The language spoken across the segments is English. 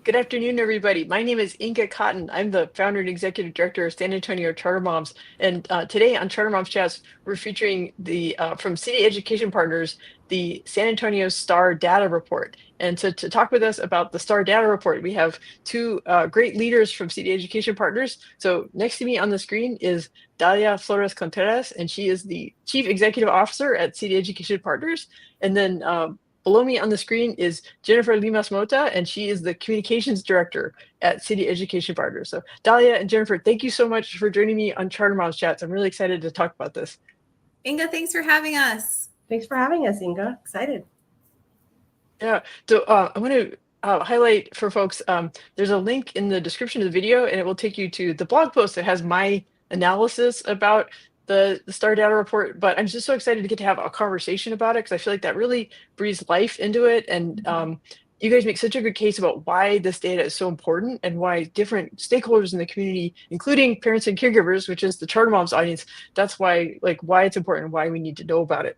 Good afternoon, everybody. My name is Inga Cotton. I'm the founder and executive director of San Antonio Charter Moms. And today on Charter Moms Chats, we're featuring the from City Education Partners, the San Antonio STAAR Data Report. And so to talk with us about the STAAR Data Report, we have two great leaders from City Education Partners. So next to me on the screen is Dalia Flores Contreras, and she is the Chief Executive Officer at City Education Partners. And then below me on the screen is Jennifer Limas-Mota, and she is the Communications Director at City Education Partners. So Dalia and Jennifer, thank you so much for joining me on Charter Moms Chats. I'm really excited to talk about this. Inga, thanks for having us. Thanks for having us, Inga. Excited. Yeah, so I want to highlight for folks, there's a link in the description of the video, and it will take you to the blog post that has my analysis about the STAAR Data Report. But I'm just so excited to get to have a conversation about it, because I feel like that really breathes life into it. And you guys make such a good case about why this data is so important and why different stakeholders in the community, including parents and caregivers, which is the Charter Moms audience, that's why it's important and why we need to know about it.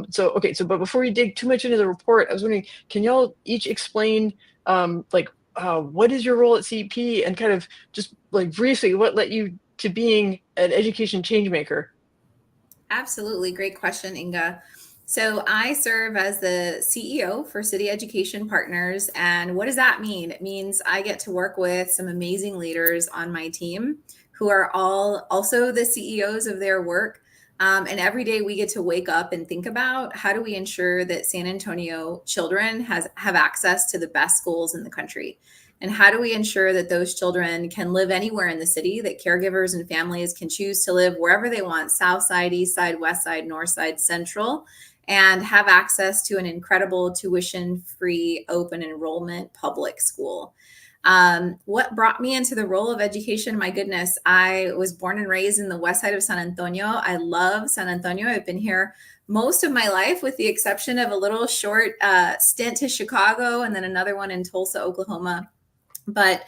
So but before we dig too much into the report, I was wondering, can y'all each explain what is your role at CEP, and kind of just like briefly what led you to being an education change maker? Absolutely. Great question, Inga. So I serve as the CEO for City Education Partners. And what does that mean? It means I get to work with some amazing leaders on my team who are all also the CEOs of their work. And every day we get to wake up and think about, how do we ensure that San Antonio children have access to the best schools in the country? And how do we ensure that those children can live anywhere in the city, that caregivers and families can choose to live wherever they want, south side, east side, west side, north side, central, and have access to an incredible tuition-free open enrollment public school? What brought me into the role of education? My goodness, I was born and raised in the west side of San Antonio. I love San Antonio. I've been here most of my life, with the exception of a little short stint to Chicago and then another one in Tulsa, Oklahoma. But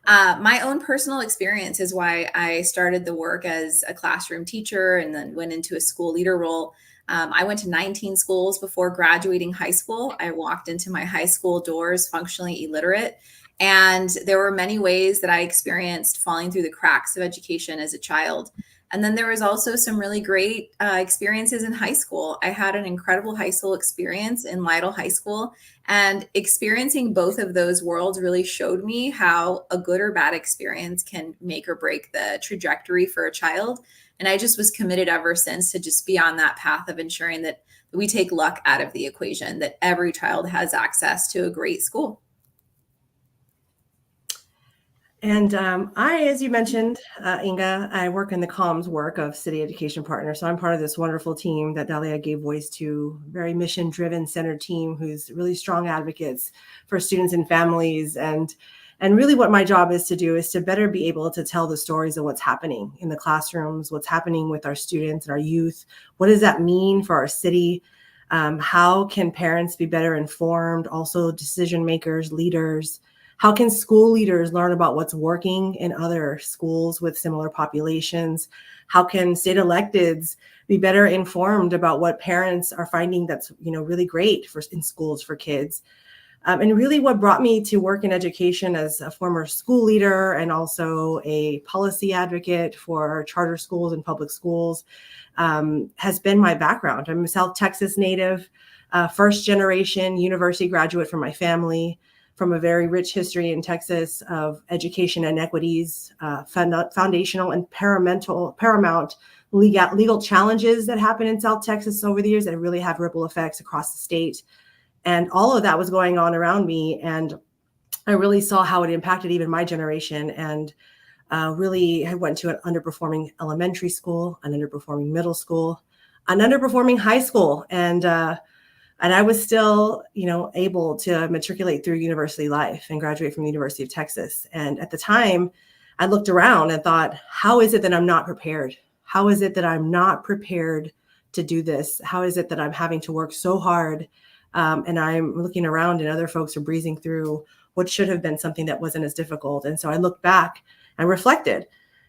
my own personal experience is why I started the work as a classroom teacher and then went into a school leader role. I went to 19 schools before graduating high school. I walked into my high school doors functionally illiterate. And there were many ways that I experienced falling through the cracks of education as a child. And then there was also some really great experiences in high school. I had an incredible high school experience in Lytle High School, and experiencing both of those worlds really showed me how a good or bad experience can make or break the trajectory for a child. And I just was committed ever since to just be on that path of ensuring that we take luck out of the equation, that every child has access to a great school. And as you mentioned, Inga, I work in the comms work of City Education Partners. So I'm part of this wonderful team that Dalia gave voice to, very mission-driven, centered team who's really strong advocates for students and families. And really what my job is to do is to better be able to tell the stories of what's happening in the classrooms, what's happening with our students and our youth. What does that mean for our city? How can parents be better informed? Also decision makers, leaders. How can school leaders learn about what's working in other schools with similar populations? How can state electeds be better informed about what parents are finding that's really great in schools for kids? And really what brought me to work in education as a former school leader and also a policy advocate for charter schools and public schools has been my background. I'm a South Texas native, first generation university graduate from my family, from a very rich history in Texas of education inequities, foundational and paramount legal challenges that happen in South Texas over the years that really have ripple effects across the state. And all of that was going on around me. And I really saw how it impacted even my generation. And really, I went to an underperforming elementary school, an underperforming middle school, an underperforming high school. And I was still, able to matriculate through university life and graduate from the University of Texas. And at the time, I looked around and thought, how is it that I'm not prepared? How is it that I'm not prepared to do this? How is it that I'm having to work so hard? And I'm looking around and other folks are breezing through what should have been something that wasn't as difficult. And so I looked back and reflected.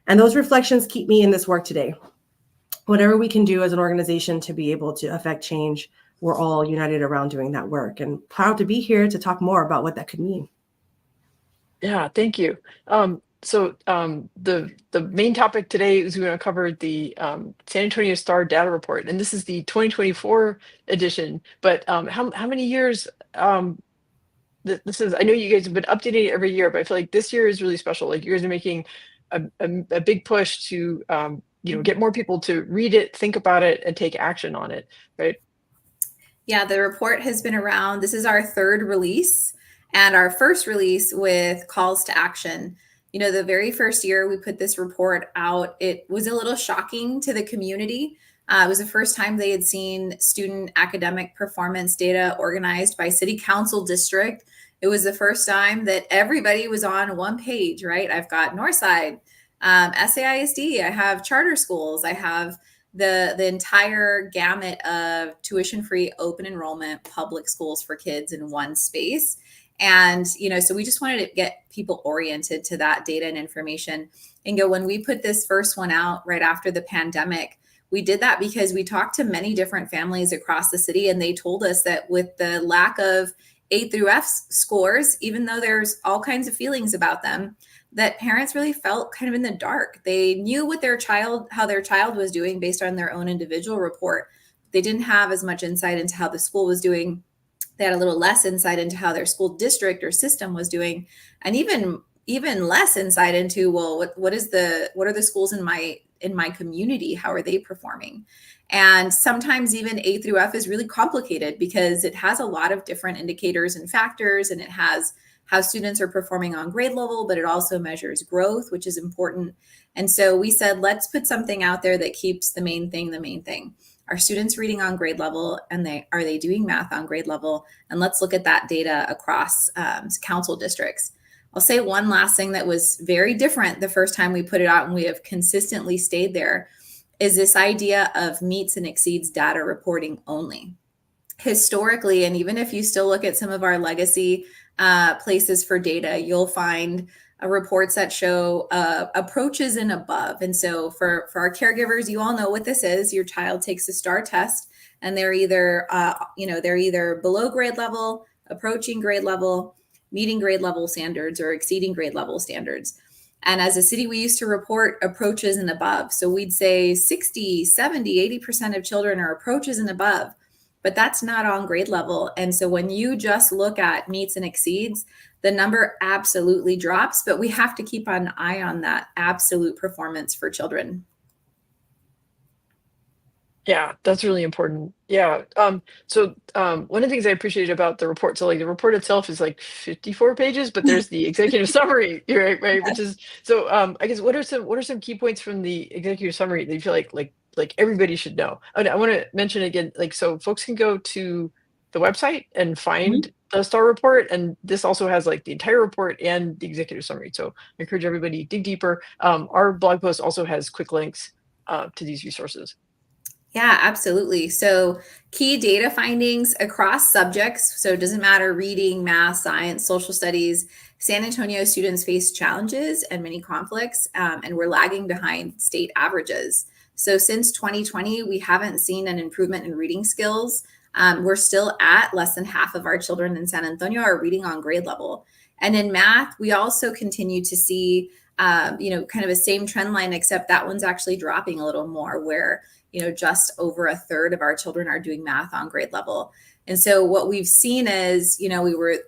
And those reflections keep me in this work today. Whatever we can do as an organization to be able to affect change, we're all united around doing that work, and proud to be here to talk more about what that could mean. Yeah, thank you. The main topic today is we're going to cover the San Antonio STAAR data report, and this is the 2024 edition. But how many years this is? I know you guys have been updating it every year, but I feel like this year is really special. Like you guys are making a big push to get more people to read it, think about it, and take action on it, right? Yeah, the report has been around. This is our third release and our first release with calls to action. You know, the very first year we put this report out, it was a little shocking to the community. It was the first time they had seen student academic performance data organized by city council district. It was the first time that everybody was on one page, right? I've got Northside, SAISD, I have charter schools, I have the entire gamut of tuition-free open enrollment public schools for kids in one space. And so we just wanted to get people oriented to that data and information. And when we put this first one out right after the pandemic, we did that because we talked to many different families across the city, and they told us that with the lack of A through F scores, even though there's all kinds of feelings about them, that parents really felt kind of in the dark. They knew what how their child was doing based on their own individual report. They didn't have as much insight into how the school was doing. They had a little less insight into how their school district or system was doing, and even less insight into, well, what are the schools in my community? How are they performing? And sometimes even A through F is really complicated because it has a lot of different indicators and factors, and it has how students are performing on grade level, but it also measures growth, which is important. And so we said, let's put something out there that keeps the main thing the main thing. Are students reading on grade level, and are they doing math on grade level? And let's look at that data across council districts. I'll say one last thing that was very different the first time we put it out, and we have consistently stayed there, is this idea of meets and exceeds data reporting only. Historically, and even if you still look at some of our legacy places for data, you'll find reports that show approaches and above. And so for our caregivers, you all know what this is. Your child takes a STAAR test, and they're either below grade level, approaching grade level, meeting grade level standards, or exceeding grade level standards. And as a city, we used to report approaches and above. So we'd say 60, 70, 80% of children are approaches and above, but that's not on grade level. And so when you just look at meets and exceeds, the number absolutely drops, but we have to keep an eye on that absolute performance for children. Yeah, that's really important. Yeah. One of the things I appreciated about the report, so like the report itself is like 54 pages, but there's the executive summary, right? Which is I guess what are some key points from the executive summary that you feel like everybody should know? And I want to mention again, like, so folks can go to the website and find the STAAR report, and this also has like the entire report and the executive summary. So I encourage everybody to dig deeper. Our blog post also has quick links to these resources. Yeah, absolutely. So key data findings across subjects. So it doesn't matter reading, math, science, social studies. San Antonio students face challenges and many conflicts, and we're lagging behind state averages. So since 2020, we haven't seen an improvement in reading skills. We're still at less than half of our children in San Antonio are reading on grade level. And in math, we also continue to see, kind of a same trend line, except that one's actually dropping a little more, where just over a third of our children are doing math on grade level. And so what we've seen is, we're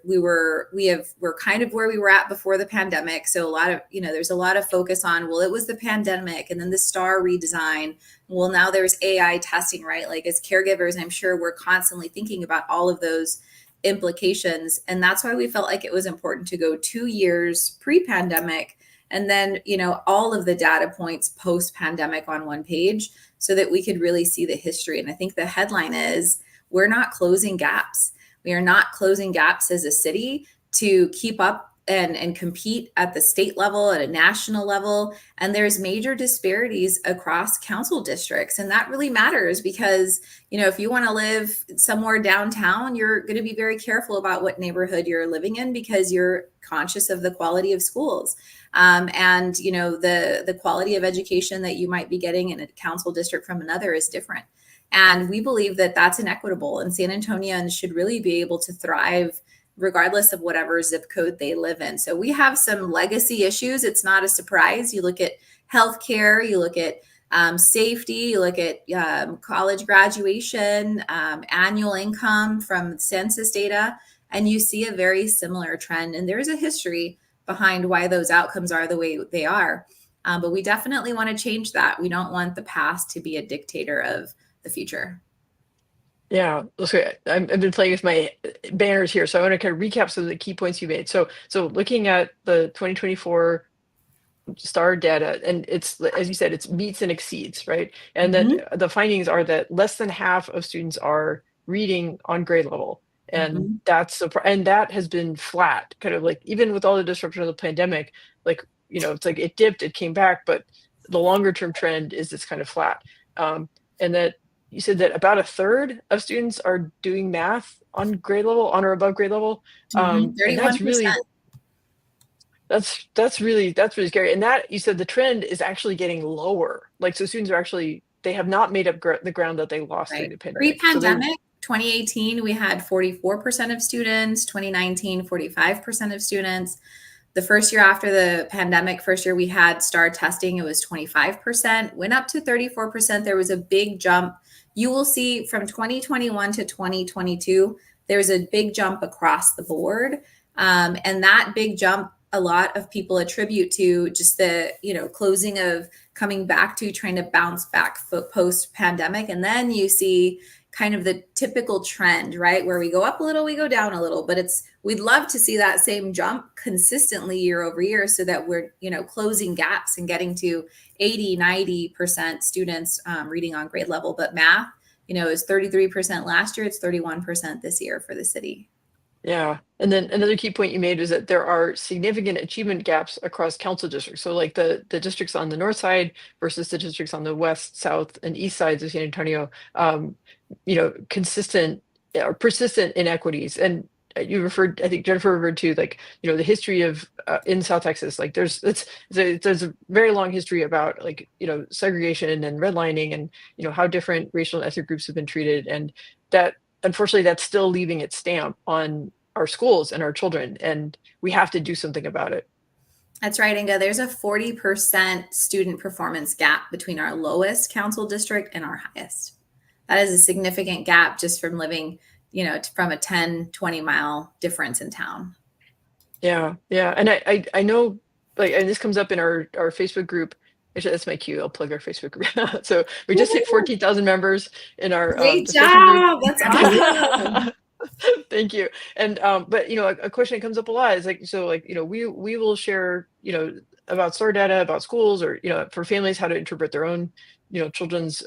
kind of where we were at before the pandemic. So a lot of, there's a lot of focus on, well, it was the pandemic and then the STAAR redesign. Well, now there's AI testing, right? Like as caregivers, I'm sure we're constantly thinking about all of those implications. And that's why we felt like it was important to go 2 years pre-pandemic, and then, all of the data points post-pandemic on one page, so that we could really see the history. And I think the headline is, we're not closing gaps. We are not closing gaps as a city to keep up and compete at the state level, at a national level. And there's major disparities across council districts. And that really matters because, if you want to live somewhere downtown, you're going to be very careful about what neighborhood you're living in because you're conscious of the quality of schools. And the quality of education that you might be getting in a council district from another is different. And we believe that that's inequitable, and San Antonians should really be able to thrive regardless of whatever zip code they live in. So we have some legacy issues. It's not a surprise. You look at healthcare, you look at safety, you look at college graduation, annual income from census data, and you see a very similar trend. And there's a history behind why those outcomes are the way they are. But we definitely want to change that. We don't want the past to be a dictator of the future. Yeah, okay. I've been playing with my banners here, so I want to kind of recap some of the key points you made. So looking at the 2024 STAAR data, and it's, as you said, it's meets and exceeds, right? And that the findings are that less than half of students are reading on grade level, and and that has been flat, kind of like even with all the disruption of the pandemic, like it's like it dipped, it came back, but the longer term trend is it's kind of flat. And that you said that about a third of students are doing math on grade level, on or above grade level. 31%. And that's really scary. And that, you said the trend is actually getting lower. Like, so students are actually, they have not made up the ground that they lost during the pandemic. Pre-pandemic, 2018, we had 44% of students, 2019, 45% of students. The first year after the pandemic, first year we had STAAR testing, it was 25%, went up to 34%. There was a big jump. You will see from 2021 to 2022, there's a big jump across the board. And that big jump, a lot of people attribute to just the, closing of coming back to trying to bounce back post pandemic. And then you see kind of the typical trend, right? Where we go up a little, we go down a little, but we'd love to see that same jump consistently year over year so that we're, closing gaps and getting to 80, 90% students reading on grade level. But math, is 33% last year. It's 31% this year for the city. Yeah. And then another key point you made is that there are significant achievement gaps across council districts. So like the districts on the north side versus the districts on the west, south, and east sides of San Antonio, consistent or persistent inequities. And you referred, I think Jennifer referred to, like, the history of in South Texas, like there's a very long history about, like, segregation and redlining and, how different racial and ethnic groups have been treated. And that, unfortunately, that's still leaving its stamp on our schools and our children, and we have to do something about it. That's right, Inga. There's a 40% student performance gap between our lowest council district and our highest. That is a significant gap just from living, from a 10, 20 mile difference in town. Yeah. Yeah. And I know, like, and this comes up in our Facebook group. Actually, that's my cue. I'll plug our Facebook group. So we just hit 14,000 members in our Great Facebook job. group. That's awesome. Thank you. And but a question that comes up a lot is like, so like, we will share, about STAR data, about schools, or for families, how to interpret their own, children's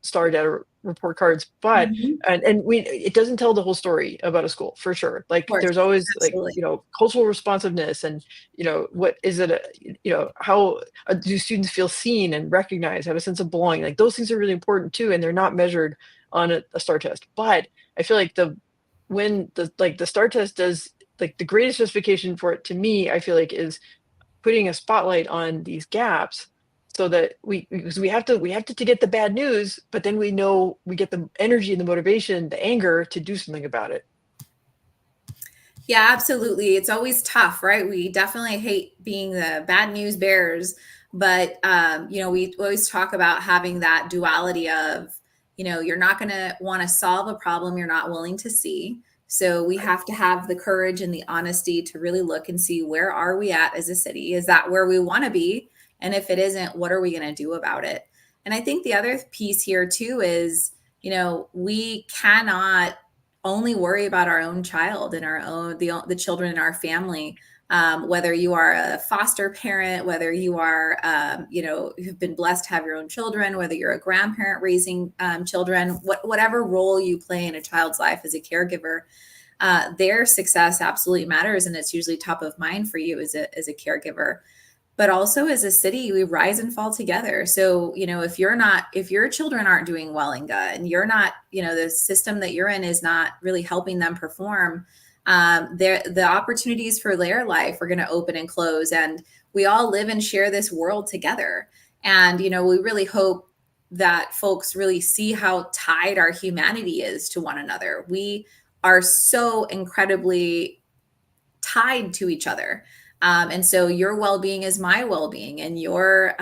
STAR data report cards. But and it doesn't tell the whole story about a school, for sure. Like, there's always Absolutely. like, cultural responsiveness, and what is it, how do students feel seen and recognized, have a sense of belonging? Like, those things are really important too, and they're not measured on a STAR test. But I feel like when the STAR test does, like, the greatest justification for it, to me, I feel like, is putting a spotlight on these gaps, so that because we have to get the bad news, but then we know we get the energy and the motivation, the anger to do something about it. Yeah, absolutely. It's always tough, right? We definitely hate being the bad news bearers, but we always talk about having that duality of, you're not going to want to solve a problem you're not willing to see. So we have to have the courage and the honesty to really look and see, where are we at as a city? Is that where we want to be? And if it isn't, what are we going to do about it? And I think the other piece here too is, we cannot only worry about our own child and the children in our family. Whether you are a foster parent, whether you are, you've been blessed to have your own children, whether you're a grandparent raising children, whatever role you play in a child's life as a caregiver, their success absolutely matters. And it's usually top of mind for you as a caregiver. But also as a city, we rise and fall together. So, if your children aren't doing well, Inga, and you're not, the system that you're in is not really helping them perform, the opportunities for their life are going to open and close. And we all live and share this world together. And, we really hope that folks really see how tied our humanity is to one another. We are so incredibly tied to each other. And so your well-being is my well-being, and your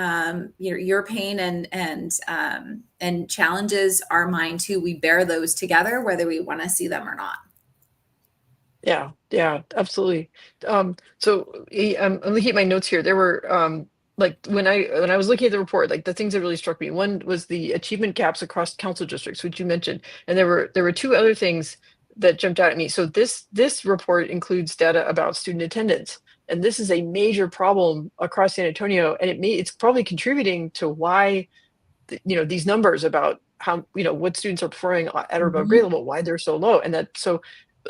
pain and challenges are mine too. We bear those together, whether we want to see them or not. Yeah, absolutely. So I'm looking at my notes here. There were like when I was looking at the report, like the things that really struck me. One was the achievement gaps across council districts, which you mentioned, and there were two other things that jumped out at me. So this report includes data about student attendance, and this is a major problem across San Antonio, and it's probably contributing to why these numbers about how what students are performing at or above grade level, why they're so low, and that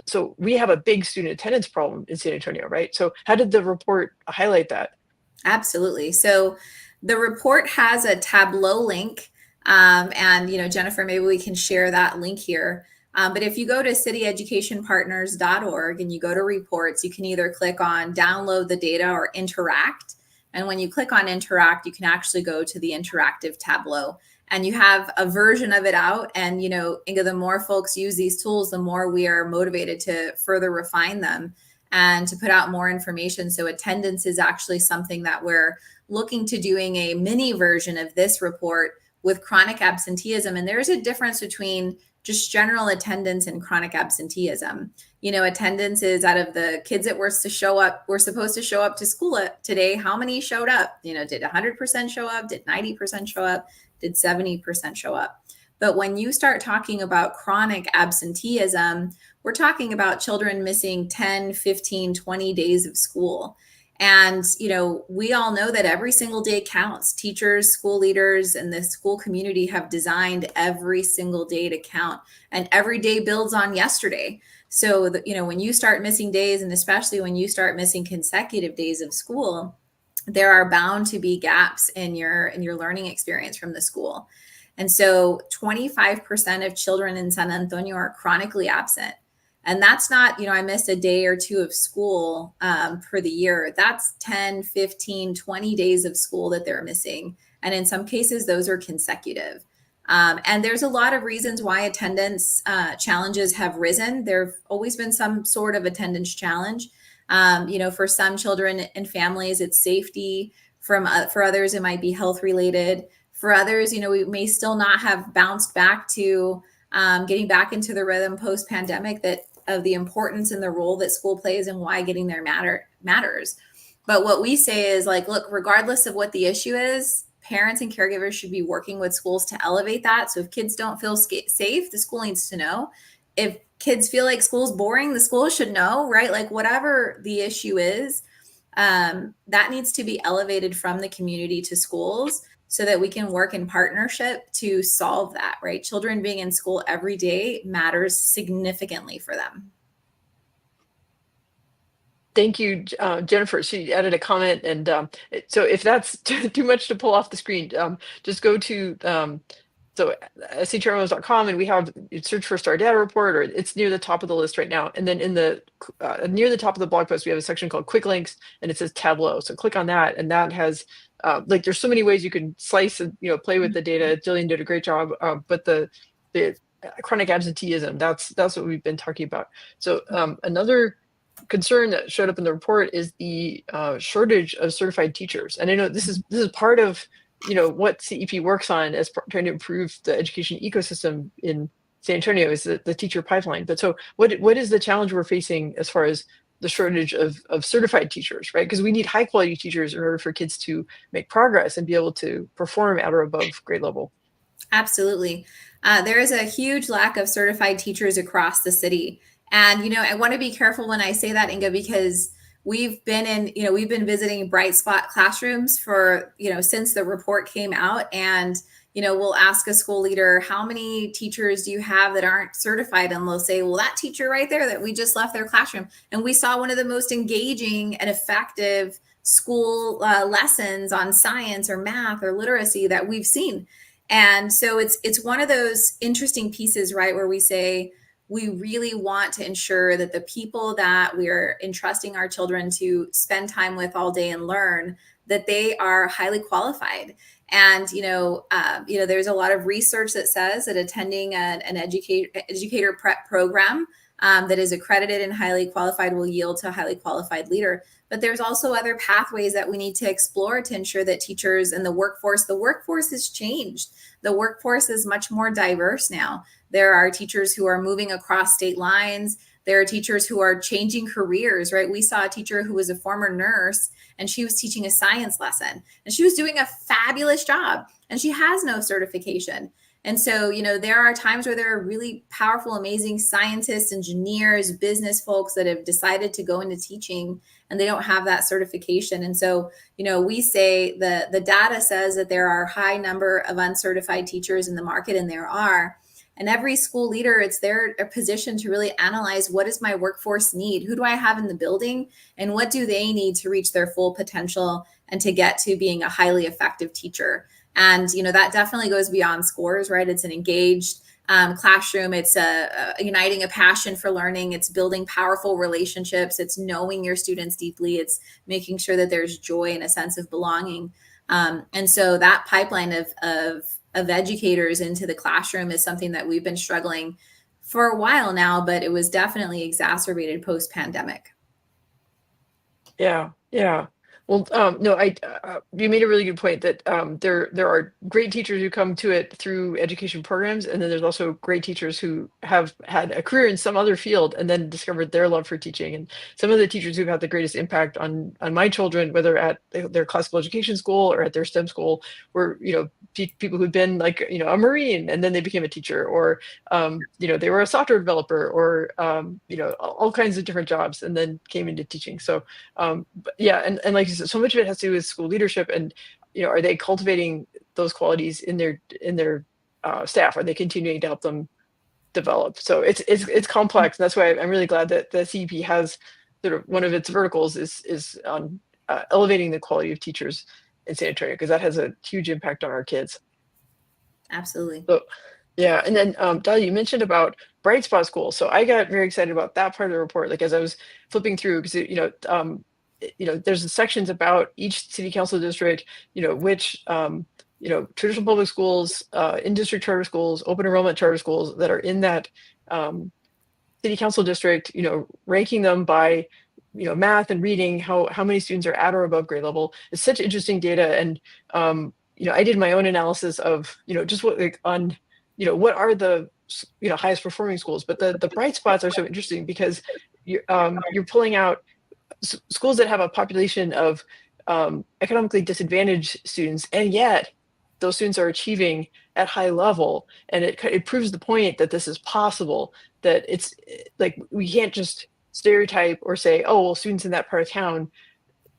so we have a big student attendance problem in San Antonio, right? So how did the report highlight that? Absolutely. So the report has a Tableau link, and Jennifer, maybe we can share that link here. But if you go to cityeducationpartners.org and you go to reports, you can either click on download the data or interact. And when you click on interact, you can actually go to the interactive Tableau, and you have a version of it out. And, Inga, the more folks use these tools, the more we are motivated to further refine them and to put out more information. So attendance is actually something that we're looking to doing a mini version of this report with chronic absenteeism. And there's a difference between just general attendance and chronic absenteeism. Attendance is out of the kids that were supposed to show up to school today. How many showed up? Did 100% show up? Did 90% show up? Did 70% show up? But when you start talking about chronic absenteeism, we're talking about children missing 10, 15, 20 days of school. And, we all know that every single day counts. Teachers, school leaders, and the school community have designed every single day to count, and every day builds on yesterday. So, when you start missing days, and especially when you start missing consecutive days of school, there are bound to be gaps in your learning experience from the school. And so 25% of children in San Antonio are chronically absent. And that's not, I missed a day or two of school per the year. That's 10, 15, 20 days of school that they're missing. And in some cases, those are consecutive. And there's a lot of reasons why attendance challenges have risen. There've always been some sort of attendance challenge. For some children and families, it's safety. For others, it might be health related. For others, we may still not have bounced back to getting back into the rhythm post-pandemic of the importance and the role that school plays and why getting there matters. But what we say is look, regardless of what the issue is, parents and caregivers should be working with schools to elevate that. So if kids don't feel safe, the school needs to know. If kids feel like school's boring, the school should know, right? Whatever the issue is, that needs to be elevated from the community to schools so that we can work in partnership to solve that, right? Children being in school every day matters significantly for them. Thank you, Jennifer. She added a comment, and so if that's too much to pull off the screen, just go to strmos.com, and we have search for STAAR data report, or it's near the top of the list right now. And then in the near the top of the blog post, we have a section called Quick Links, and it says Tableau. So click on that, and that has there's so many ways you can slice and play with the data. Jillian did a great job, but the chronic absenteeism, that's what we've been talking about. So another concern that showed up in the report is the shortage of certified teachers. And I know this is part of what CEP works on as trying to improve the education ecosystem in San Antonio, is the teacher pipeline. But so what is the challenge we're facing as far as the shortage of certified teachers, right? Because we need high quality teachers in order for kids to make progress and be able to perform at or above grade level. Absolutely. There is a huge lack of certified teachers across the city. And, I want to be careful when I say that, Inga, because we've been visiting bright spot classrooms for, since the report came out. And, we'll ask a school leader, how many teachers do you have that aren't certified? And they'll say, well, that teacher right there that we just left their classroom. And we saw one of the most engaging and effective school lessons on science or math or literacy that we've seen. And so it's one of those interesting pieces, right, where we say, we really want to ensure that the people that we're entrusting our children to spend time with all day and learn, that they are highly qualified. And, there's a lot of research that says that attending an educator prep program that is accredited and highly qualified will yield to a highly qualified leader. But there's also other pathways that we need to explore to ensure that teachers and the workforce has changed. The workforce is much more diverse now. There are teachers who are moving across state lines. There are teachers who are changing careers, right? We saw a teacher who was a former nurse and she was teaching a science lesson and she was doing a fabulous job and she has no certification. And so, there are times where there are really powerful, amazing scientists, engineers, business folks that have decided to go into teaching and they don't have that certification. And so, we say the data says that there are a high number of uncertified teachers in the market, and there are. And every school leader, it's their position to really analyze, what does my workforce need? Who do I have in the building? And what do they need to reach their full potential and to get to being a highly effective teacher? And, that definitely goes beyond scores, right? It's an engaged classroom. It's uniting a passion for learning. It's building powerful relationships. It's knowing your students deeply. It's making sure that there's joy and a sense of belonging. And so that pipeline of educators into the classroom is something that we've been struggling for a while now, but it was definitely exacerbated post-pandemic. Yeah. Well, no, you made a really good point that there are great teachers who come to it through education programs, and then there's also great teachers who have had a career in some other field and then discovered their love for teaching. And some of the teachers who've had the greatest impact on my children, whether at their classical education school or at their STEM school, were people who'd been like a Marine and then they became a teacher, or they were a software developer, or all kinds of different jobs and then came into teaching. So but yeah, and like you said, so much of it has to do with school leadership, and are they cultivating those qualities in their staff? Are they continuing to help them develop? So it's complex, and that's why I'm really glad that the CEP has sort of one of its verticals is on elevating the quality of teachers in San Antonio, because that has a huge impact on our kids. Absolutely. So yeah, and then Dalia, you mentioned about bright spot schools. So I got very excited about that part of the report. Like as I was flipping through, because there's sections about each city council district, which traditional public schools, in-district charter schools, open enrollment charter schools that are in that city council district, ranking them by math and reading, how many students are at or above grade level. It's such interesting data, and I did my own analysis of just what what are the highest performing schools, but the bright spots are so interesting because you're pulling out schools that have a population of economically disadvantaged students, and yet those students are achieving at high level, and it proves the point that this is possible, that it's like we can't just stereotype or say, oh well, students in that part of town,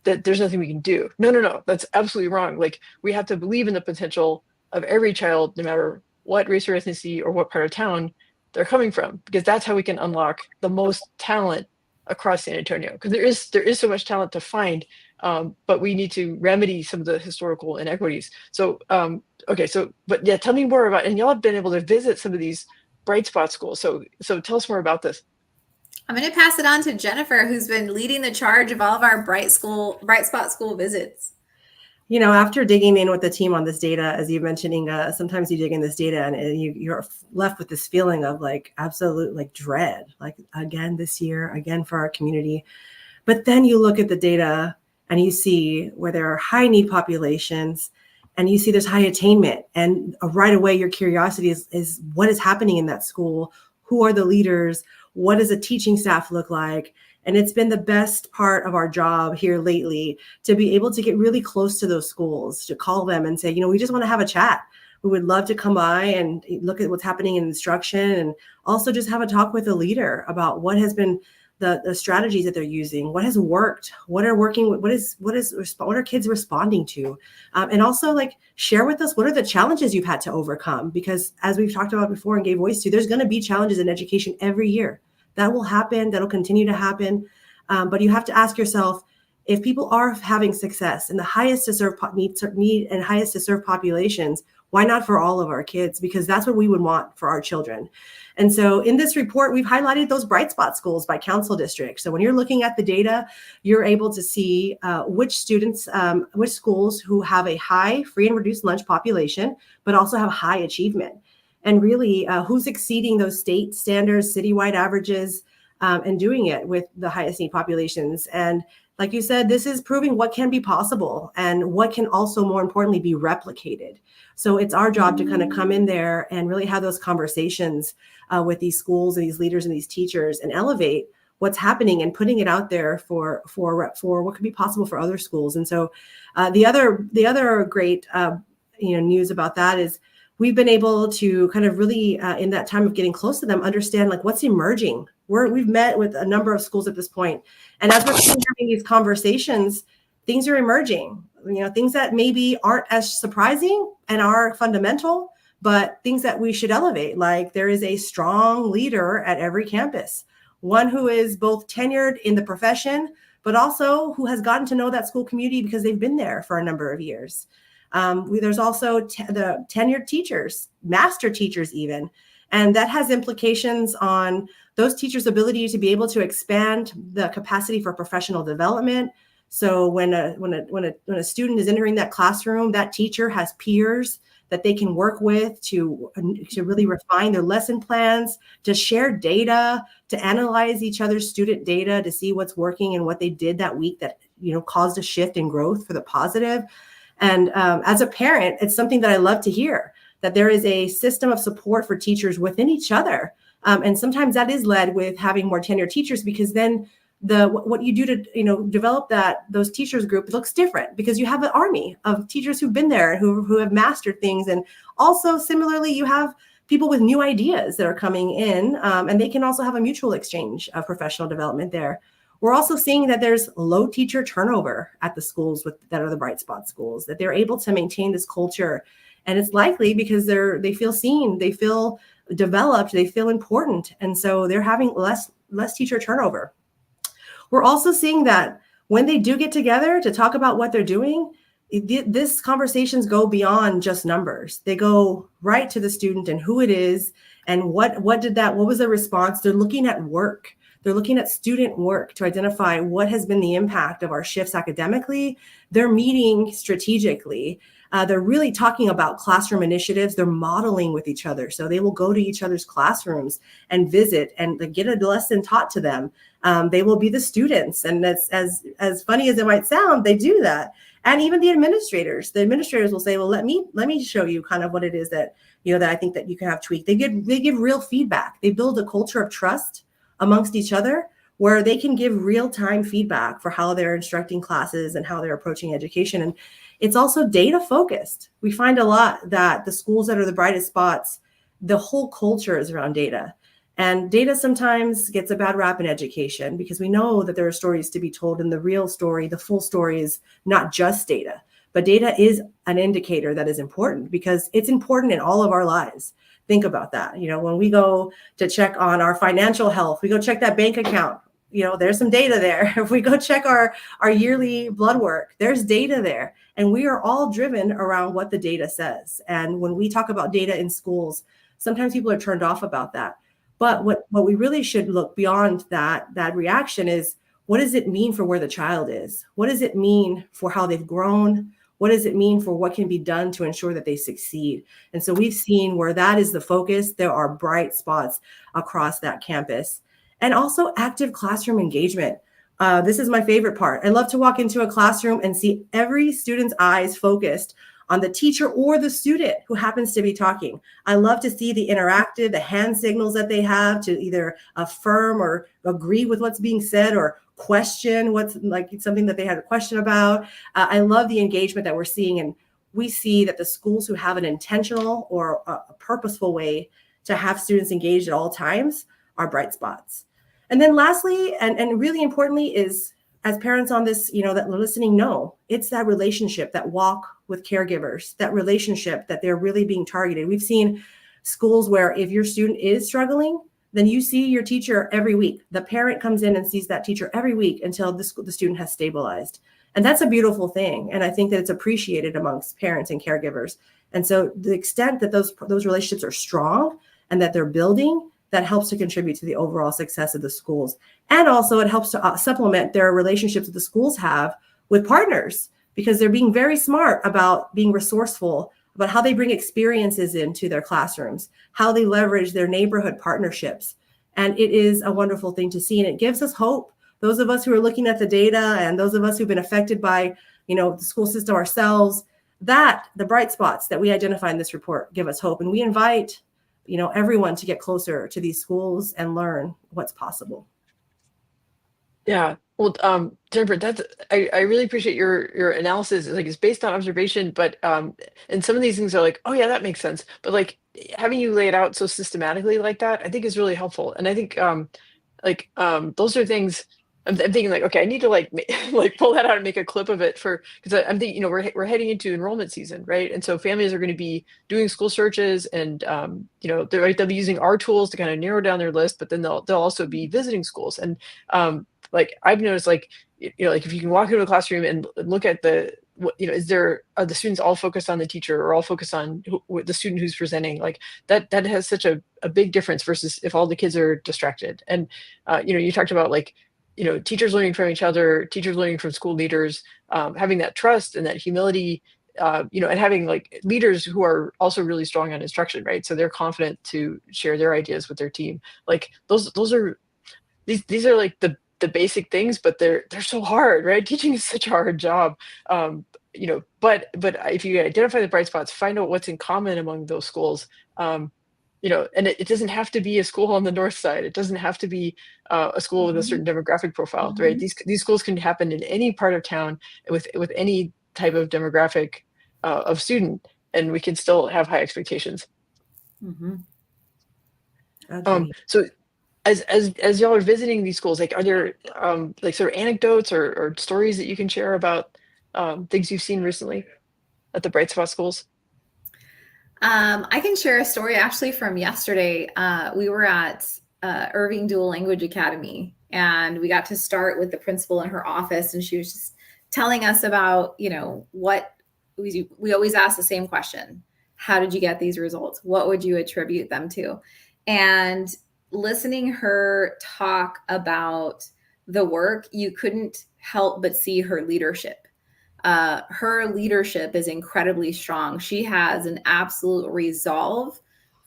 that there's nothing we can do. No, that's absolutely wrong. Like we have to believe in the potential of every child, no matter what race or ethnicity or what part of town they're coming from, because that's how we can unlock the most talent across San Antonio. Because there is so much talent to find, but we need to remedy some of the historical inequities. So but yeah, tell me more about, and y'all have been able to visit some of these bright spot schools. So tell us more about this. I'm going to pass it on to Jennifer, who's been leading the charge of all of our bright spot school visits. After digging in with the team on this data, as you mentioned, Inga, sometimes you dig in this data and you're left with this feeling of like absolute like dread, like again this year, again for our community. But then you look at the data and you see where there are high need populations, and you see there's high attainment, and right away your curiosity is what is happening in that school, who are the leaders, what does a teaching staff look like? And it's been the best part of our job here lately to be able to get really close to those schools, to call them and say, we just want to have a chat. We would love to come by and look at what's happening in instruction, and also just have a talk with a leader about what has been the strategies that they're using, what has worked, what are kids responding to, and also like share with us what are the challenges you've had to overcome, because as we've talked about before and gave voice to, there's going to be challenges in education every year. That will happen. That'll continue to happen. But you have to ask yourself, if people are having success in the highest to serve need and highest to serve populations, why not for all of our kids? Because that's what we would want for our children. And so in this report, we've highlighted those bright spot schools by council district. So when you're looking at the data, you're able to see which schools who have a high free and reduced lunch population, but also have high achievement. And really who's exceeding those state standards, citywide averages, and doing it with the highest need populations. And like you said, this is proving what can be possible and what can also, more importantly, be replicated. So it's our job to kind of come in there and really have those conversations with these schools and these leaders and these teachers and elevate what's happening and putting it out there for what could be possible for other schools. And so the other great news about that is we've been able to kind of really in that time of getting close to them understand like what's emerging. We've met with a number of schools at this point, and as we're having these conversations, things are emerging. Things that maybe aren't as surprising and are fundamental, but things that we should elevate. Like there is a strong leader at every campus, one who is both tenured in the profession, but also who has gotten to know that school community because they've been there for a number of years. There's also the tenured teachers, master teachers even, and that has implications on those teachers' ability to be able to expand the capacity for professional development. So when a student is entering that classroom, that teacher has peers that they can work with to really refine their lesson plans, to share data, to analyze each other's student data, to see what's working and what they did that week that caused a shift in growth for the positive. And as a parent, it's something that I love to hear, that there is a system of support for teachers within each other. And sometimes that is led with having more tenured teachers, because then what you do to develop those teachers group looks different, because you have an army of teachers who've been there, who have mastered things. And also similarly, you have people with new ideas that are coming in, and they can also have a mutual exchange of professional development there. We're also seeing that there's low teacher turnover at the schools that are the bright spot schools, that they're able to maintain this culture. And it's likely because they feel seen, they feel developed, they feel important. And so they're having less teacher turnover. We're also seeing that when they do get together to talk about what they're doing, these conversations go beyond just numbers. They go right to the student and who it is and what was the response. They're looking at work. They're looking at student work to identify what has been the impact of our shifts academically. They're meeting strategically. They're really talking about classroom initiatives. They're modeling with each other. So they will go to each other's classrooms and visit and get a lesson taught to them. They will be the students. And that's as funny as it might sound, they do that. And even the administrators will say, well, let me show you kind of what it is that I think that you can have tweaked. They give real feedback. They build a culture of trust amongst each other, where they can give real-time feedback for how they're instructing classes and how they're approaching education. And it's also data focused. We find a lot that the schools that are the brightest spots, the whole culture is around data. And data sometimes gets a bad rap in education, because we know that there are stories to be told, and the real story, the full story, is not just data. But data is an indicator that is important, because it's important in all of our lives. Think about that. When we go to check on our financial health, we go check that bank account, there's some data there. If we go check our yearly blood work, there's data there. And we are all driven around what the data says. And when we talk about data in schools, sometimes people are turned off about that. But what we really should look beyond that reaction is, what does it mean for where the child is? What does it mean for how they've grown? What does it mean for what can be done to ensure that they succeed? And so we've seen where that is the focus. There are bright spots across that campus. And also active classroom engagement. This is my favorite part. I love to walk into a classroom and see every student's eyes focused on the teacher or the student who happens to be talking. I love to see the hand signals that they have to either affirm or agree with what's being said, or question what's like something that they had a question about. I love the engagement that we're seeing. And we see that the schools who have an intentional or a purposeful way to have students engaged at all times are bright spots. And then lastly, and really importantly, is, as parents on this, that are listening know, it's that relationship, that walk with caregivers, that relationship that they're really being targeted. We've seen schools where if your student is struggling, then you see your teacher every week. The parent comes in and sees that teacher every week until the student has stabilized. And that's a beautiful thing. And I think that it's appreciated amongst parents and caregivers. And so the extent that those relationships are strong and that they're building, that helps to contribute to the overall success of the schools. And also it helps to supplement their relationships that the schools have with partners, because they're being very smart about being resourceful about how they bring experiences into their classrooms, how they leverage their neighborhood partnerships And it is a wonderful thing to see. And it gives us hope. Those of us who are looking at the data and those of us who've been affected by, the school system ourselves, that the bright spots that we identify in this report give us hope. And we invite, everyone to get closer to these schools and learn what's possible. Yeah. Well, Jennifer, I really appreciate your analysis. Like, it's based on observation, but and some of these things are like, oh yeah, that makes sense. But like having you lay it out so systematically like that, I think is really helpful. And I think those are things I'm thinking like, okay, I need to like like pull that out and make a clip of it because I'm thinking, we're heading into enrollment season, right? And so families are going to be doing school searches, and they'll be using our tools to kind of narrow down their list, but then they'll also be visiting schools. And like I've noticed, like like if you can walk into a classroom and look at are the students all focused on the teacher or all focused on the student who's presenting? Like that has such a big difference versus if all the kids are distracted. And you talked about like teachers learning from each other, teachers learning from school leaders, having that trust and that humility, and having like leaders who are also really strong on instruction, right? So they're confident to share their ideas with their team. Like those are these are like the basic things, but they're so hard, right? Teaching is such a hard job. But if you identify the bright spots, find out what's in common among those schools. And it doesn't have to be a school on the north side. It doesn't have to be a school with a certain demographic profile, right? These schools can happen in any part of town with any type of demographic of student, and we can still have high expectations. So as y'all are visiting these schools, like, are there like sort of anecdotes or stories that you can share about things you've seen recently at the Bright Spot schools? I can share a story actually from yesterday. We were at Irving Dual Language Academy, and we got to start with the principal in her office, and she was just telling us about, what we always ask the same question. How did you get these results? What would you attribute them to? And listening her talk about the work, you couldn't help but see her leadership. Her leadership is incredibly strong. She has an absolute resolve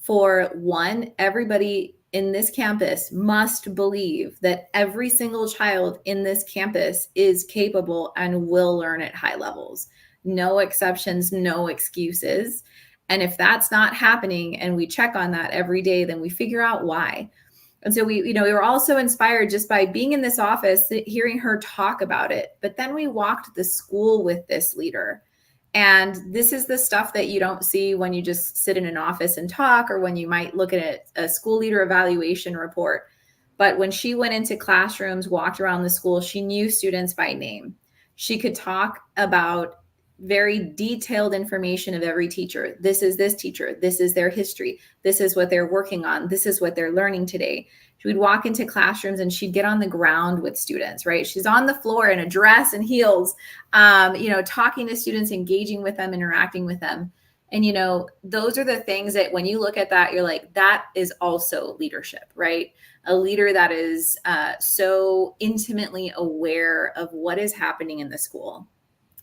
for one, everybody in this campus must believe that every single child in this campus is capable and will learn at high levels. No exceptions, no excuses. And if that's not happening and we check on that every day, then we figure out why. And so we were also inspired just by being in this office, hearing her talk about it. But then we walked the school with this leader. And this is the stuff that you don't see when you just sit in an office and talk, or when you might look at a school leader evaluation report. But when she went into classrooms, walked around the school, she knew students by name. She could talk about very detailed information of every teacher. This is this teacher. This is their history. This is what they're working on. This is what they're learning today. She would walk into classrooms and she'd get on the ground with students, right? She's on the floor in a dress and heels, talking to students, engaging with them, interacting with them. And, those are the things that when you look at that, you're like, that is also leadership, right? A leader that is so intimately aware of what is happening in the school,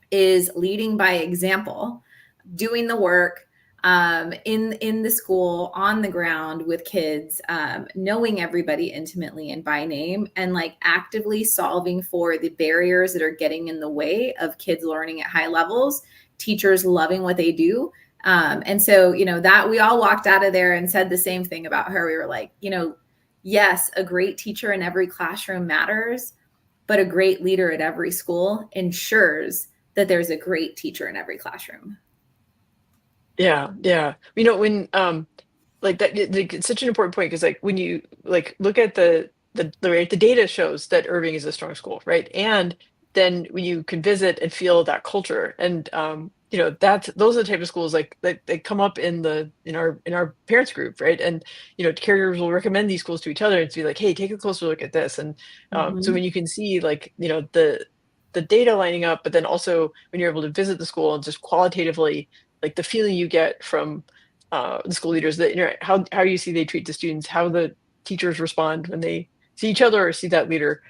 is leading by example, doing the work in the school, on the ground with kids, knowing everybody intimately and by name, and like actively solving for the barriers that are getting in the way of kids learning at high levels, teachers loving what they do. And so, that we all walked out of there and said the same thing about her. We were like, yes, a great teacher in every classroom matters, but a great leader at every school ensures that there's a great teacher in every classroom. Yeah. When like that, it's such an important point, because like when you like look at the data shows that Irving is a strong school, right? And then when you can visit and feel that culture, and those are the type of schools like that they come up in our parents group, right? And caregivers will recommend these schools to each other and to be like, hey, take a closer look at this. And so when you can see like the data lining up, but then also when you're able to visit the school and just qualitatively, like the feeling you get from the school leaders, that how you see they treat the students, how the teachers respond when they see each other or see that leader,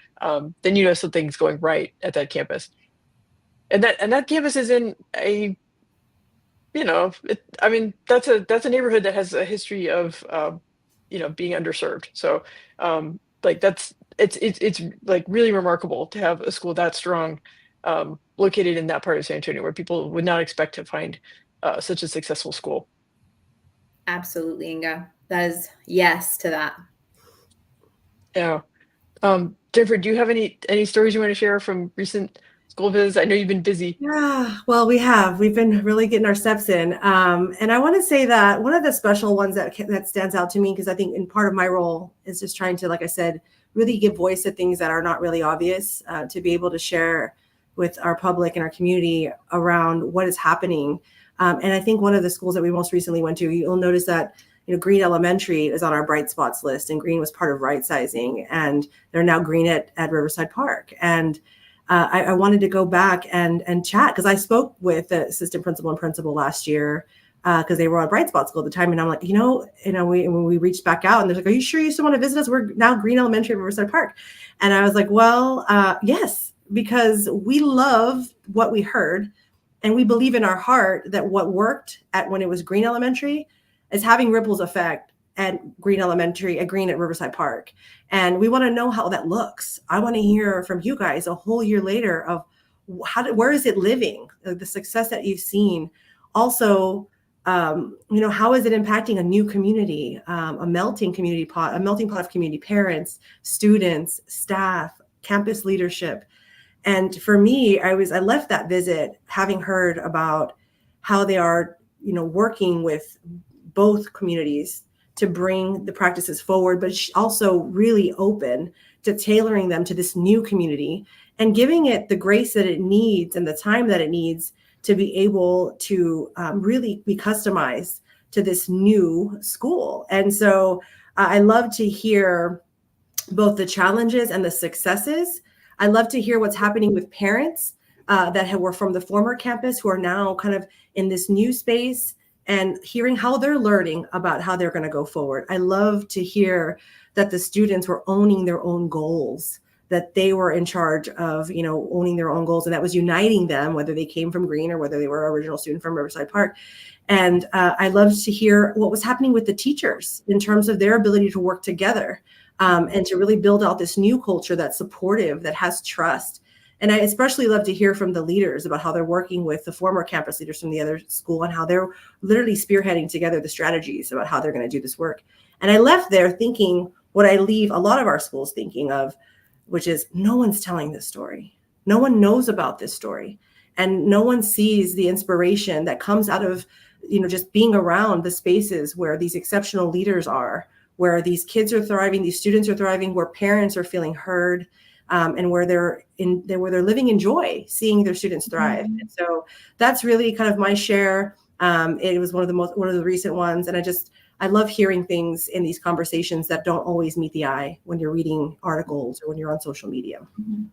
then something's going right at that campus. And that campus is in a, that's a neighborhood that has a history of being underserved. So like it's like really remarkable to have a school that strong located in that part of San Antonio where people would not expect to find such a successful school. Absolutely, Inga. That is yes to that. Yeah. Jennifer, do you have any stories you want to share from recent school visits? I know you've been busy. Yeah, well, we've been really getting our steps in. And I want to say that one of the special ones that stands out to me, because I think in part of my role is just trying to, like I said, really give voice to things that are not really obvious, to be able to share with our public and our community around what is happening. And I think one of the schools that we most recently went to, you'll notice that Green Elementary is on our bright spots list, and Green was part of right sizing, and they're now green at Riverside Park. And I wanted to go back and chat, because I spoke with the assistant principal and principal last year, because they were on Bright Spot School at the time. And I'm like, when we reached back out, and they're like, are you sure you still want to visit us? We're now Green Elementary at Riverside Park. And I was like, well, yes, because we love what we heard. And we believe in our heart that what worked when it was Green Elementary is having ripples effect at Green Elementary, at Green at Riverside Park. And we want to know how that looks. I want to hear from you guys a whole year later of where is it living, the success that you've seen. Also, how is it impacting a new community, a melting pot of community, parents, students, staff, campus leadership. And for me, I left that visit having heard about how they are, working with both communities to bring the practices forward, but also really open to tailoring them to this new community and giving it the grace that it needs and the time that it needs to be able to really be customized to this new school. And so I love to hear both the challenges and the successes. I love to hear what's happening with parents that were from the former campus who are now kind of in this new space, and hearing how they're learning about how they're going to go forward. I love to hear that the students were owning their own goals, that they were in charge of, owning their own goals, and that was uniting them, whether they came from Green or whether they were an original student from Riverside Park. And I loved to hear what was happening with the teachers in terms of their ability to work together and to really build out this new culture that's supportive, that has trust. And I especially love to hear from the leaders about how they're working with the former campus leaders from the other school and how they're literally spearheading together the strategies about how they're going to do this work. And I left there thinking what I leave a lot of our schools thinking of, which is no one's telling this story. No one knows about this story. And no one sees the inspiration that comes out of, just being around the spaces where these exceptional leaders are, where these kids are thriving, these students are thriving, where parents are feeling heard, and where they're living in joy, seeing their students thrive. Mm-hmm. And so that's really kind of my share. It was one of the recent ones, and I love hearing things in these conversations that don't always meet the eye when you're reading articles or when you're on social media. Mm-hmm.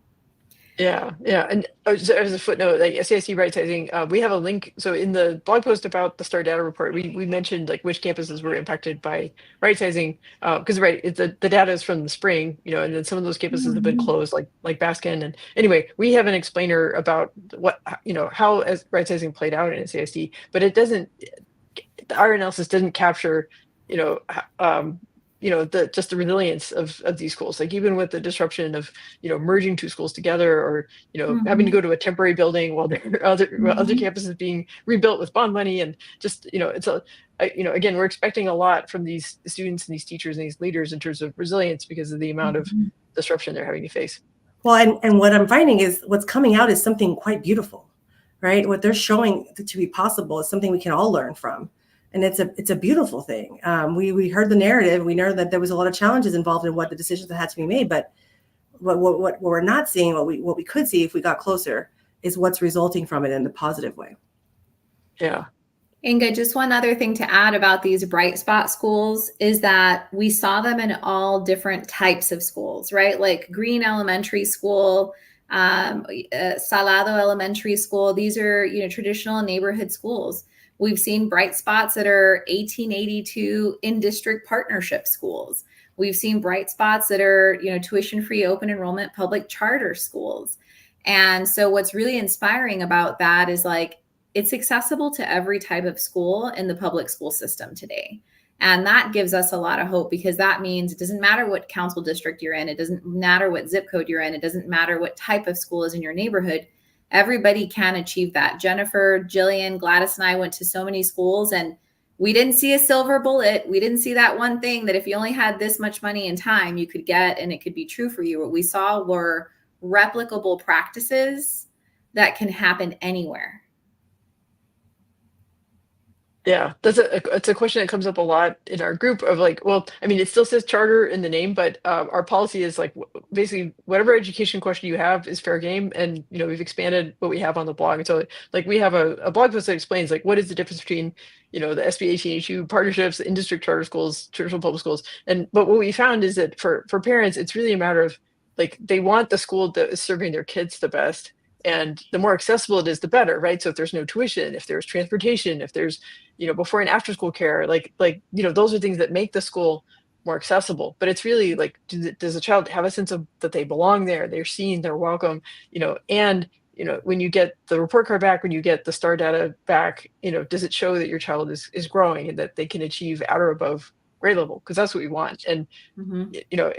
Yeah. And as a footnote, like SAIC right sizing, we have a link. So in the blog post about the STAAR data report, we mentioned like which campuses were impacted by right sizing, because the data is from the spring, and then some of those campuses have been closed, like Baskin. And anyway, we have an explainer about how as right sizing played out in SAIC, but it doesn't. Our analysis didn't capture, just the resilience of these schools, like even with the disruption of merging two schools together, or having to go to a temporary building while there are other campuses being rebuilt with bond money, and just it's again, we're expecting a lot from these students and these teachers and these leaders in terms of resilience because of the amount of disruption they're having to face. Well, and what I'm finding is what's coming out is something quite beautiful, right? What they're showing to be possible is something we can all learn from. And it's a beautiful thing. We heard the narrative. We know that there was a lot of challenges involved in what the decisions that had to be made. But what we're not seeing, what we could see if we got closer, is what's resulting from it in the positive way. Yeah. Inga, just one other thing to add about these bright spot schools is that we saw them in all different types of schools, right? Like Green Elementary School, Salado Elementary School. These are traditional neighborhood schools. We've seen bright spots that are 1882 in-district partnership schools. We've seen bright spots that are, tuition-free open enrollment public charter schools. And so what's really inspiring about that is like, it's accessible to every type of school in the public school system today. And that gives us a lot of hope, because that means it doesn't matter what council district you're in. It doesn't matter what zip code you're in. It doesn't matter what type of school is in your neighborhood. Everybody can achieve that. Jennifer, Jillian, Gladys, and I went to so many schools, and we didn't see a silver bullet. We didn't see that one thing that if you only had this much money and time, you could get, and it could be true for you. What we saw were replicable practices that can happen anywhere. Yeah, it's a question that comes up a lot in our group of like, well, I mean, it still says charter in the name, but our policy is like basically whatever education question you have is fair game. And, you know, we've expanded what we have on the blog. And so like we have a blog post that explains like what is the difference between, you know, the SB 18HU partnerships, in-district charter schools, traditional public schools. But what we found is that for parents, it's really a matter of like, they want the school that is serving their kids the best. And the more accessible it is, the better, right? So if there's no tuition, if there's transportation, if there's, you know, before and after school care, like, you know, those are things that make the school more accessible. But it's really like, does the child have a sense of that they belong there, they're seen, they're welcome, you know, and, you know, when you get the report card back, when you get the STAAR data back, you know, does it show that your child is growing and that they can achieve at or above grade level? Because that's what we want. And, you know,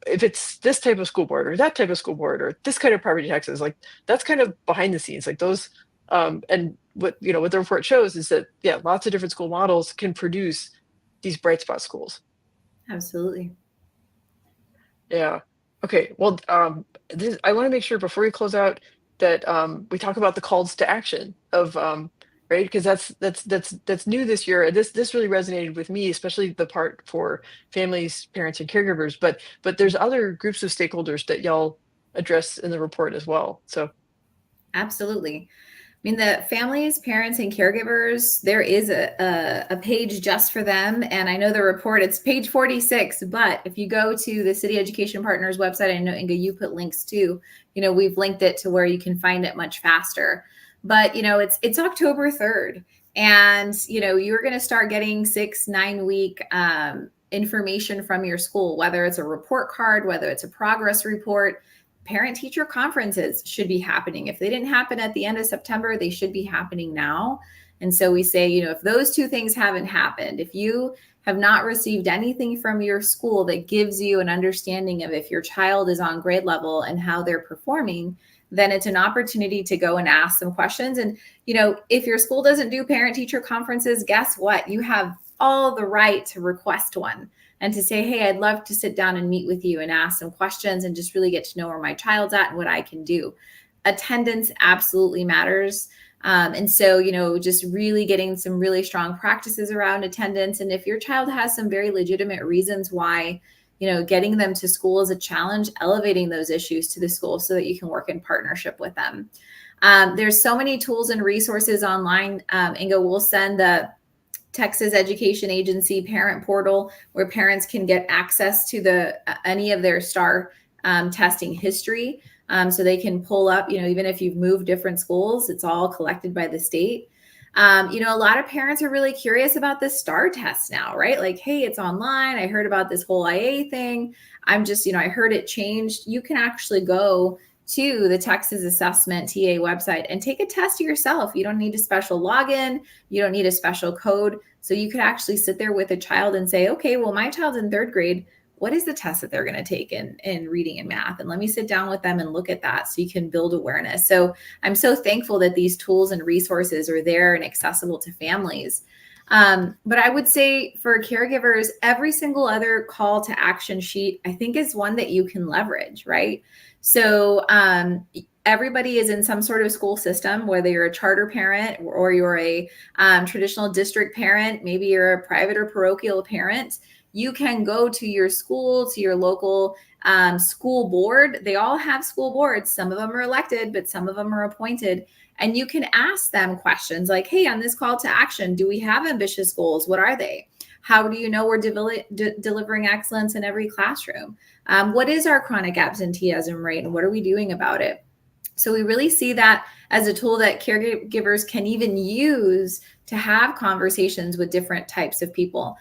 if it's this type of school board or that type of school board or this kind of property taxes, like that's kind of behind the scenes, like those, and what, you know, what the report shows is that, yeah, lots of different school models can produce these bright spot schools. Absolutely. Yeah. Okay. Well, I want to make sure before we close out that we talk about the calls to action of, right? Because that's new this year. This really resonated with me, especially the part for families, parents, and caregivers. But there's other groups of stakeholders that y'all address in the report as well. So absolutely. I mean, the families, parents, and caregivers, there is a page just for them. And I know the report, it's page 46, but if you go to the City Education Partners website, I know, Inga, you put links too, you know, we've linked it to where you can find it much faster. But, you know, it's October 3rd, and, you know, you're going to start getting 6-9 week information from your school, whether it's a report card, whether it's a progress report. Parent teacher conferences should be happening. If they didn't happen at the end of September, they should be happening now. And so we say, you know, if those two things haven't happened, if you have not received anything from your school that gives you an understanding of if your child is on grade level and how they're performing, then it's an opportunity to go and ask some questions. And, you know, if your school doesn't do parent teacher conferences, guess what? You have all the right to request one and to say, hey, I'd love to sit down and meet with you and ask some questions and just really get to know where my child's at and what I can do. Attendance absolutely matters. And so, you know, just really getting some really strong practices around attendance. And if your child has some very legitimate reasons why, you know, getting them to school is a challenge, elevating those issues to the school so that you can work in partnership with them. There's so many tools and resources online. Inga will send the Texas Education Agency parent portal where parents can get access to any of their STAAR testing history. So they can pull up, you know, even if you've moved different schools, it's all collected by the state. You know, a lot of parents are really curious about the STAAR test now, right? Like, hey, it's online. I heard about this whole IA thing. I'm just, you know, I heard it changed. You can actually go to the Texas Assessment TA website and take a test yourself. You don't need a special login. You don't need a special code. So you could actually sit there with a child and say, okay, well, my child's in 3rd grade. What is the test that they're going to take in reading and math? And let me sit down with them and look at that so you can build awareness. So I'm so thankful that these tools and resources are there and accessible to families. But I would say for caregivers, every single other call to action sheet, I think, is one that you can leverage, right? So everybody is in some sort of school system, whether you're a charter parent or you're a traditional district parent, maybe you're a private or parochial parent. You can go to your school, to your local school board. They all have school boards. Some of them are elected, but some of them are appointed. And you can ask them questions like, hey, on this call to action, do we have ambitious goals? What are they? How do you know we're delivering excellence in every classroom? What is our chronic absenteeism rate and what are we doing about it? So we really see that as a tool that caregivers can even use to have conversations with different types of people.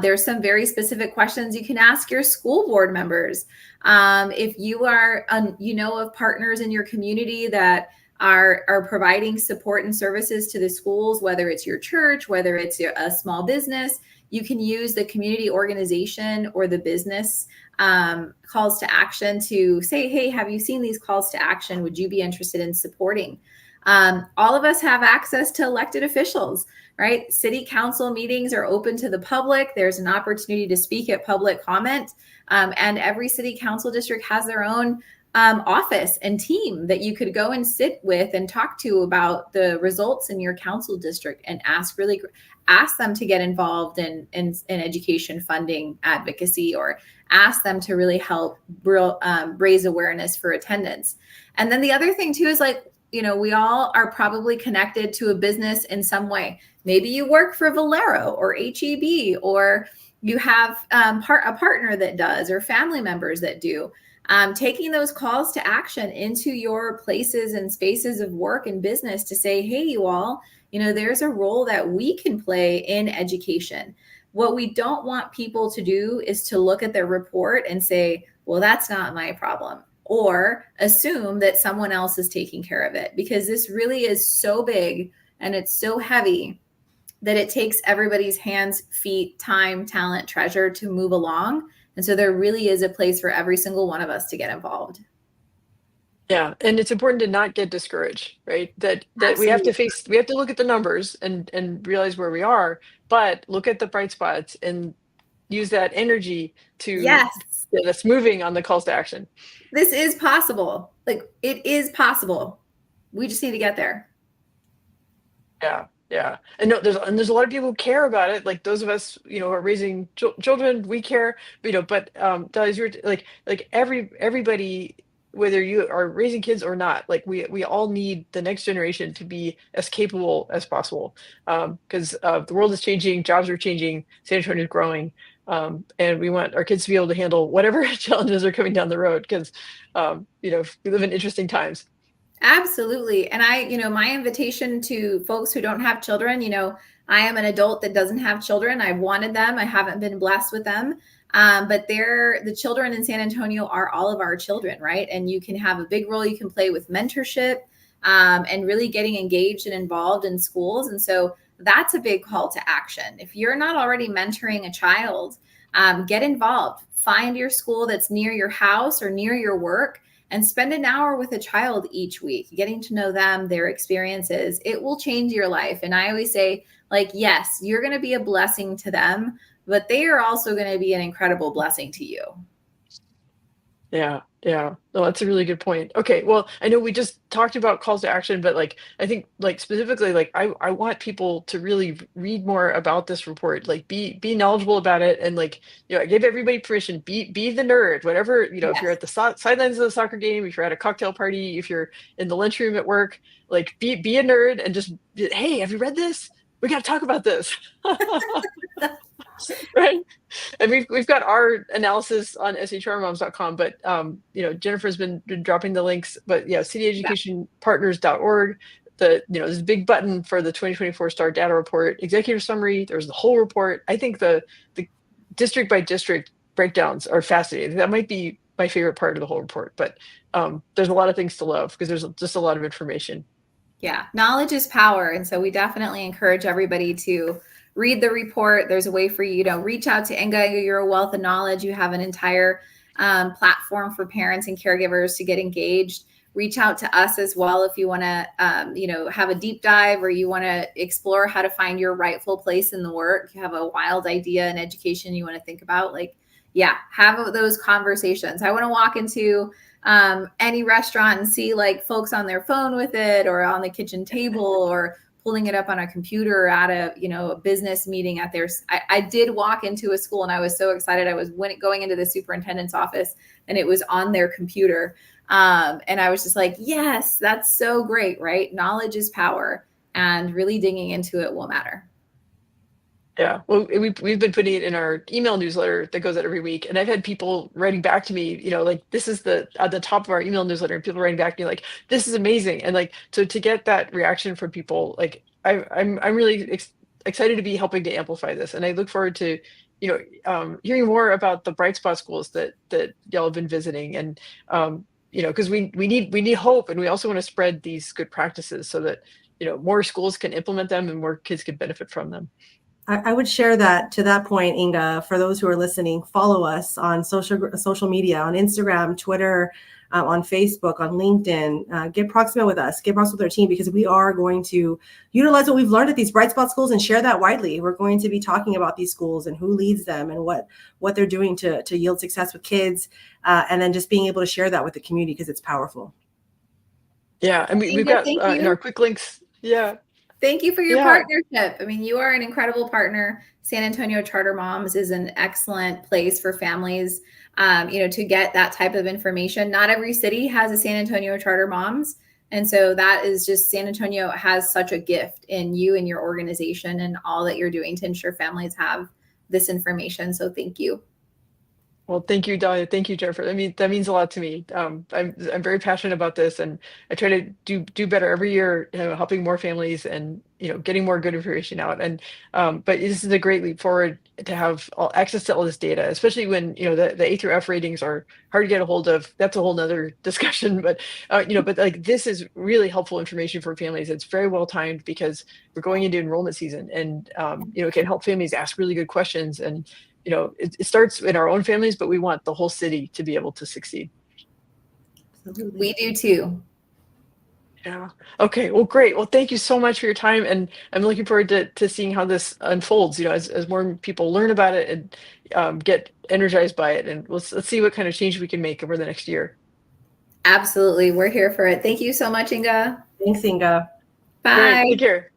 There's some very specific questions you can ask your school board members. If you are, you know, of partners in your community that are providing support and services to the schools, whether it's your church, whether it's a small business, you can use the community organization or the business calls to action to say, hey, have you seen these calls to action? Would you be interested in supporting? All of us have access to elected officials, right? City council meetings are open to the public. There's an opportunity to speak at public comment. And every city council district has their own office and team that you could go and sit with and talk to about the results in your council district and ask them to get involved in education funding advocacy, or ask them to really help raise awareness for attendance. And then the other thing too is like, we all are probably connected to a business in some way. Maybe you work for Valero or HEB, or you have a partner that does, or family members that do. Taking those calls to action into your places and spaces of work and business to say, hey, you all, there's a role that we can play in education. What we don't want people to do is to look at their report and say, well, that's not my problem, or assume that someone else is taking care of it, because this really is so big and it's so heavy that it takes everybody's hands, feet, time, talent, treasure to move along. And so there really is a place for every single one of us to get involved. Yeah, and it's important to not get discouraged, right? That we have to look at the numbers and realize where we are, but look at the bright spots and use that energy to get us moving on the calls to action. This is possible. Like, it is possible. We just need to get there. Yeah. And there's a lot of people who care about it. Like those of us, who are raising children, we care, but Dalia, you're like everybody, whether you are raising kids or not, like we all need the next generation to be as capable as possible. Because the world is changing, jobs are changing, San Antonio is growing. And we want our kids to be able to handle whatever challenges are coming down the road, because we live in interesting times. Absolutely. And my invitation to folks who don't have children, I am an adult that doesn't have children. I wanted them. I haven't been blessed with them. But the children in San Antonio are all of our children, right? And you can have a big role you can play with mentorship and really getting engaged and involved in schools. And so that's a big call to action. If you're not already mentoring a child, get involved. Find your school that's near your house or near your work, and spend an hour with a child each week, getting to know them, their experiences. It will change your life. And I always say, yes, you're going to be a blessing to them, but they are also going to be an incredible blessing to you. Yeah. No, that's a really good point. Okay, well, I know we just talked about calls to action, but I think specifically, I want people to really read more about this report, be knowledgeable about it, and give everybody permission, be the nerd, whatever, if you're at the sidelines of the soccer game, if you're at a cocktail party, if you're in the lunchroom at work, be a nerd and just, hey, have you read this? We got to talk about this. Right. And we've got our analysis on shrmoms.com, but Jennifer's been dropping the links, but cityeducationpartners.org, there's a big button for the 2024 STAAR data report, executive summary, there's the whole report. I think the district by district breakdowns are fascinating. That might be my favorite part of the whole report, but there's a lot of things to love because there's just a lot of information. Yeah, knowledge is power. And so we definitely encourage everybody to read the report. There's a way for you to reach out to Inga. You're a wealth of knowledge. You have an entire platform for parents and caregivers to get engaged. Reach out to us as well if you want to, have a deep dive, or you want to explore how to find your rightful place in the work. You have a wild idea in education you want to think about. Have those conversations. I want to walk into any restaurant and see folks on their phone with it, or on the kitchen table, or pulling it up on a computer at a business meeting at their. I did walk into a school and I was so excited. I was going into the superintendent's office and it was on their computer. And I was just like, yes, that's so great, right? Knowledge is power, and really digging into it will matter. Yeah, well, we've been putting it in our email newsletter that goes out every week, and I've had people writing back to me, this is at the top of our email newsletter, and people writing back to me this is amazing, and so to get that reaction from people, I'm really excited to be helping to amplify this, and I look forward to hearing more about the bright spot schools that y'all have been visiting, and because we need hope, and we also want to spread these good practices so that more schools can implement them and more kids can benefit from them. I would share that to that point, Inga, for those who are listening, follow us on social media, on Instagram, Twitter, on Facebook, on LinkedIn. Get proximate with us, get proximate with our team, because we are going to utilize what we've learned at these Bright Spot schools and share that widely. We're going to be talking about these schools and who leads them and what they're doing to yield success with kids, and then just being able to share that with the community because it's powerful. Yeah, and we've Inga, got thank in you. our quick links. Yeah. Thank you for your Yeah. partnership. I mean, you are an incredible partner. San Antonio Charter Moms is an excellent place for families, to get that type of information. Not every city has a San Antonio Charter Moms. And so that is just, San Antonio has such a gift in you and your organization and all that you're doing to ensure families have this information. So thank you. Well, thank you, Dalia. Thank you, Jennifer. I mean, that means a lot to me. I'm very passionate about this, and I try to do better every year, helping more families and getting more good information out. And but this is a great leap forward to have access to all this data, especially when the A through F ratings are hard to get a hold of. That's a whole nother discussion. But but like this is really helpful information for families. It's very well timed because we're going into enrollment season, and it can help families ask really good questions. And it starts in our own families, but we want the whole city to be able to succeed. Absolutely. We do too. Yeah. Okay. Well, great. Well, thank you so much for your time, and I'm looking forward to seeing how this unfolds. As more people learn about it and get energized by it, and let's see what kind of change we can make over the next year. Absolutely. We're here for it. Thank you so much, Inga. Thanks, Inga. Bye. Great. Take care.